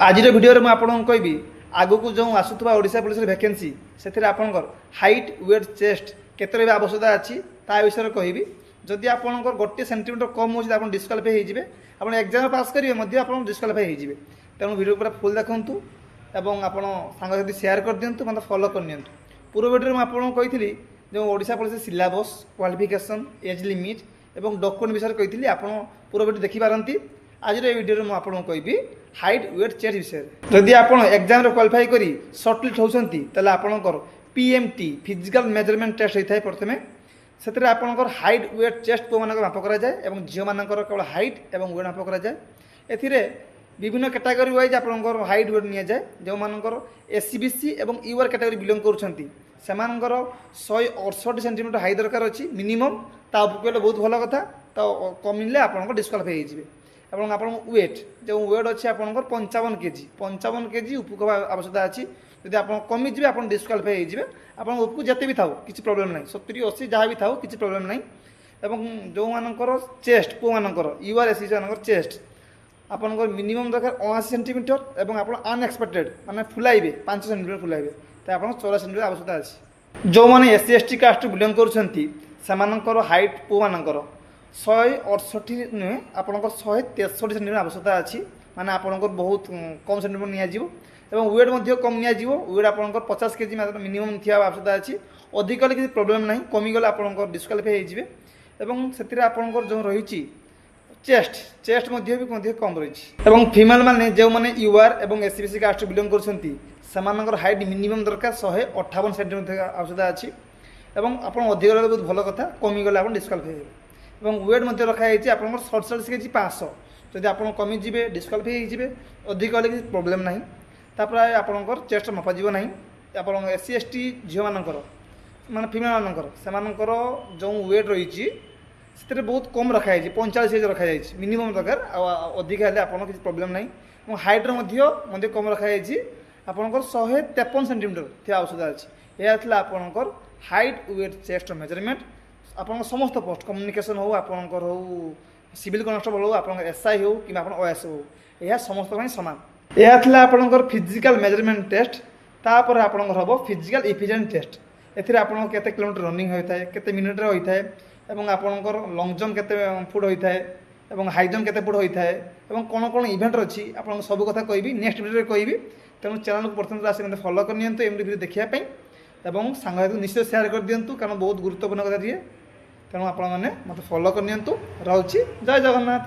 आज भिडियो में आपको कहबी आगु को जो आसुवा ओडिशा पुलिस वैकेंसी से आपंकर हाइट वेट चेस्ट केते आवश्यकता अच्छी ता विषय कहबी जदि आपंकर गोटे सेंटीमीटर कम हो डिस्क्वालीफाई होइजिबे आपण एग्जाम पास करेंगे आप डिस्क्वालीफाई होइजिबे तेणु वीडियो पूरा फुल देखूँ एवं आपण सांग शेयर कर दिंतु मतलब फॉलो करनी पूर्व वीडियो में आपको कही जो Odisha police syllabus qualification age limit एवं डॉक्यूमेंट विषय कही आप पूर्व वीडियो देखिपारती आज वीडियो में आपको कहबी हाइट वेट चेस्ट विषय जदि आप एग्जाम क्वालिफाई कर सर्टलिस्ट होती आपंकर पीएमटी फिजिकल मेजरमेंट टेस्ट होता है प्रथम से आपंकर हाइट वेट चेस्ट पुआ मान माप कराए और झील मान केवल हाइट और वेट माप कराए ए विभिन्न कैटेगरी वाइज आपंकर हाइट वेट नि जाए जो मानकर एससीबीसी और यूआर कैटेगरी बिलोंग कर सेमानकर 168 सेंटीमीटर हाइट दरकार अच्छी मिनिमम ता उपरे बहुत भल कथा तो कमिले आप डिस्क्वालीफाई होइजिबे এবং আপনার ওয়েট যে ওয়েট আছে আপনার 55 কেজি উপকূল আবশ্যকতা আছে যদি আপনার কমিଯିবে আপনার ডিসক্বালিফাই হয়ে আপনার উপকূল যেতে বি থাও কিছু প্রোবলেম নাই 70 80 যা বি থাও কিছু প্রোবলেম নাই এবং যে মানকর চেস্ট পো মানকর यूआरएससी মানকর চেস্ট আপনার মিনিমম দরকার 79 সেন্টিমিটার এবং আপনার আনএক্সপেক্টেড মানে ফুলাইবে 5 সেন্টিমিটার ফুলাইবে তাই আপনার 16 সেন্টিমিটার আবশ্যকতা আছে যে মানে এসসি এসটি কাস্ট বিলং করছন্তি সেমানকর হাইট পো মানকর 168 नुहे आपंकर 163 सेंटीमीटर आवश्यकता अच्छी माने आपंकर बहुत कम सेंटीमीटर नियाजिवो वेट कम नियाजिवो वेट आपंकर 50 केजी मिनिमम थिया आवश्यकता अच्छी अधिक किसी प्रॉब्लम नहीं कमिगले आपंकर डिस्क्वालीफाई होइजिबे एवं सेतिरे आपंकर जो रही चेस्ट भी कम रही फीमेल माने जो माने UR or SCBC caste belong करछंती सेमानकर हाइट मिनिमम दरकार 158 सेंटीमीटर आवश्यकता अच्छी आप अधिक बहुत भल कथा कमिगले आप डिस्क्वालीफाई और वेट रखाई आप 47 केजी 500 जदि आप कमिजे डिस्क्वालीफाई होइजिबे अधिक किसी प्रॉब्लम नहीं तापर आपंकर चेस्ट मपाजिब ना आप एससी एसटी झील मानकर माने फीमेल मानकर सेमानकर जो वेट रही बहुत कम रखाई 45 केजी रखाई मिनिमम दरकार अधिक हेल्ले आप किसी प्रॉब्लम नहीं और हाइट्रे कम रखाई आपंकर 153 सेंटीमीटर थी आवश्यकता अच्छी यह आपंकर हाइट वेट चेस्ट मेजरमेंट आप समस्त पोस्ट कम्युनिकेशन हो आपंकर हो सिविल कन्स्टेबल हो आप एसआई हो कि ओएस हो यह समस्त सामान यह आपंकर फिजिकल मेजरमेंट टेस्ट तापर आपंकर हम फिजिकल एफिशिएंसी टेस्ट एथिरे आपन केते किलोमीटर रनिंग होता है केते मिनिट रे होता है एवं आपंकर लॉन्ग जंप केते फुट होता है एवं हाई जंप केते फुट होता है एवं कौन कौन इवेंट अच्छी आप सब कथा कहबी नेक्स्ट वीडियो कहबी तेणु चैनल को प्रथम आसिक फॉलो कर नियंतु एमडी वीडियो देखिया एवं सांग निश्चय शेयर कर दिंतु कारण बहुत गुरुत्वपूर्ण कथा दिए तेणु आपने मत फॉलो कर नियंतु रहउछि जय जगन्नाथ।